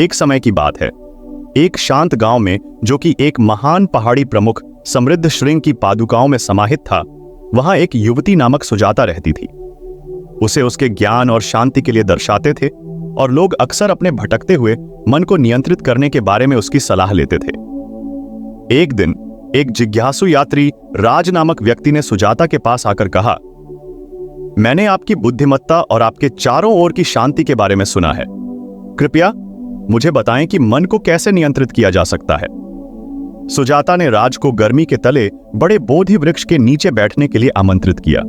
एक समय की बात है। एक शांत गांव में, जो कि एक महान पहाड़ी प्रमुख समृद्ध श्रृंग की पादुकाओं में समाहित था, वहां एक युवती नामक सुजाता रहती थी। उसे उसके ज्ञान और शांति के लिए दर्शाते थे और लोग अक्सर अपने भटकते हुए मन को नियंत्रित करने के बारे में उसकी सलाह लेते थे। एक दिन एक जिज्ञासु यात्री राज नामक व्यक्ति ने सुजाता के पास आकर कहा, मैंने आपकी बुद्धिमत्ता और आपके चारों ओर की शांति के बारे में सुना है। कृपया मुझे बताएं कि मन को कैसे नियंत्रित किया जा सकता है। सुजाता ने राज को गर्मी के तले बड़े बोधि वृक्ष के नीचे बैठने के लिए आमंत्रित किया।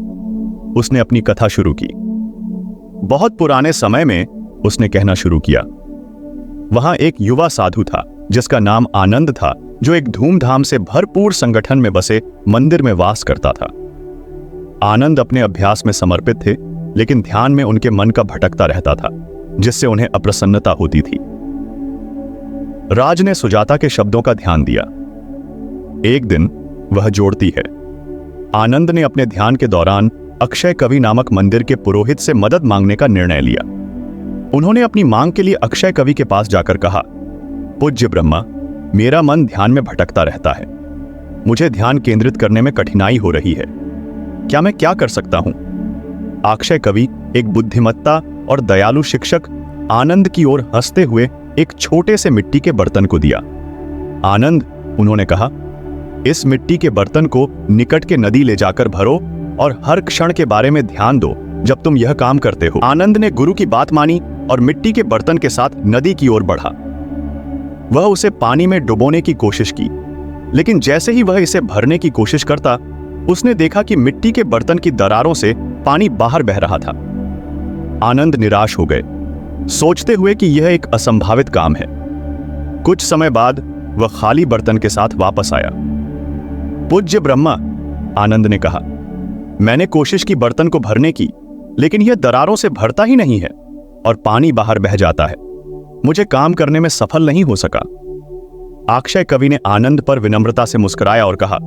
उसने अपनी कथा शुरू की। बहुत पुराने समय में, उसने कहना शुरू किया, वहां एक युवा साधु था जिसका नाम आनंद था, जो एक धूमधाम से भरपूर संगठन में बसे मंदिर में वास करता था। आनंद अपने अभ्यास में समर्पित थे, लेकिन ध्यान में उनके मन का भटकता रहता था, जिससे उन्हें अप्रसन्नता होती थी। राज ने सुजाता के शब्दों का ध्यान दिया। एक दिन वह जोड़ती है, आनंद ने अपने ध्यान के दौरान अक्षय कवि नामक मंदिर के पुरोहित से मदद मांगने का निर्णय लिया। उन्होंने अपनी मांग के लिए अक्षय कवि के पास जाकर कहा, पूज्य ब्रह्मा, मेरा मन ध्यान में भटकता रहता है। मुझे ध्यान केंद्रित करने में कठिनाई हो रही है। क्या मैं क्या कर सकता हूं? अक्षय कवि एक बुद्धिमत्ता और दयालु शिक्षक आनंद की ओर हंसते हुए एक छोटे से मिट्टी के बर्तन को दिया। आनंद, उन्होंने कहा, इस मिट्टी के बर्तन को निकट के नदी ले जाकर भरो और हर क्षण के बारे में ध्यान दो जब तुम यह काम करते हो। आनंद ने गुरु की बात मानी और मिट्टी के बर्तन के साथ नदी की ओर बढ़ा। वह उसे पानी में डुबोने की कोशिश की, लेकिन जैसे ही वह इसे भरने की कोशिश करता, उसने देखा कि मिट्टी के बर्तन की दरारों से पानी बाहर बह रहा था। आनंद निराश हो गए, सोचते हुए कि यह एक असंभावित काम है। कुछ समय बाद वह खाली बर्तन के साथ वापस आया। पूज्य ब्रह्मा, आनंद ने कहा, मैंने कोशिश की बर्तन को भरने की, लेकिन यह दरारों से भरता ही नहीं है और पानी बाहर बह जाता है। मुझे काम करने में सफल नहीं हो सका। अक्षय कवि ने आनंद पर विनम्रता से मुस्कुराया और कहा,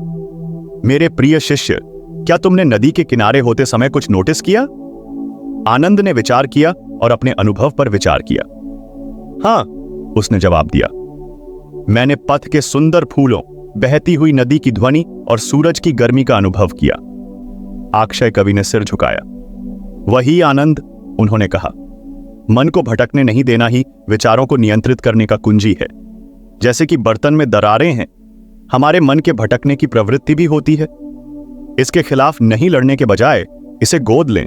मेरे प्रिय शिष्य, क्या तुमने नदी के किनारे होते समय कुछ नोटिस किया? आनंद ने विचार किया और अपने अनुभव पर विचार किया। हां, उसने जवाब दिया, मैंने पथ के सुंदर फूलों, बहती हुई नदी की ध्वनि और सूरज की गर्मी का अनुभव किया। अक्षय कवि ने सिर झुकाया। वही आनंद, उन्होंने कहा, मन को भटकने नहीं देना ही विचारों को नियंत्रित करने का कुंजी है। जैसे कि बर्तन में दरारें हैं, हमारे मन के भटकने की प्रवृत्ति भी होती है। इसके खिलाफ नहीं लड़ने के बजाय इसे गोद लें।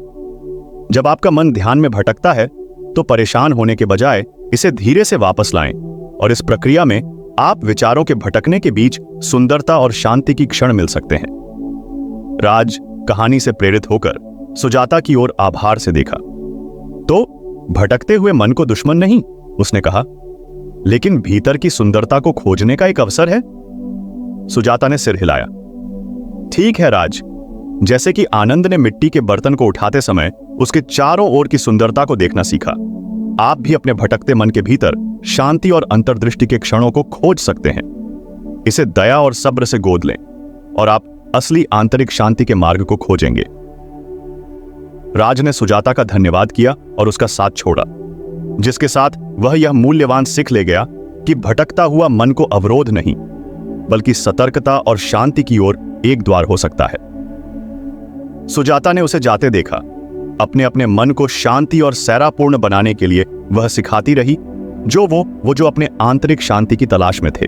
जब आपका मन ध्यान में भटकता है, तो परेशान होने के बजाय इसे धीरे से वापस लाएं, और इस प्रक्रिया में आप विचारों के भटकने के बीच सुंदरता और शांति की क्षण मिल सकते हैं। राज कहानी से प्रेरित होकर सुजाता की ओर आभार से देखा। तो भटकते हुए मन को दुश्मन नहीं, उसने कहा, लेकिन भीतर की सुंदरता को खोजने का एक अवसर है। सुजाता ने सिर हिलाया। ठीक है राज, जैसे कि आनंद ने मिट्टी के बर्तन को उठाते समय उसके चारों ओर की सुंदरता को देखना सीखा, आप भी अपने भटकते मन के भीतर शांति और अंतर्दृष्टि के क्षणों को खोज सकते हैं। इसे दया और सब्र से गोद लें और आप असली आंतरिक शांति के मार्ग को खोजेंगे। राज ने सुजाता का धन्यवाद किया और उसका साथ छोड़ा, जिसके साथ वह यह मूल्यवान सीख ले गया कि भटकता हुआ मन को अवरोध नहीं, बल्कि सतर्कता और शांति की ओर एक द्वार हो सकता है। सुजाता ने उसे जाते देखा। अपने अपने मन को शांति और सैरापूर्ण बनाने के लिए वह सिखाती रही, जो अपने आंतरिक शांति की तलाश में थे।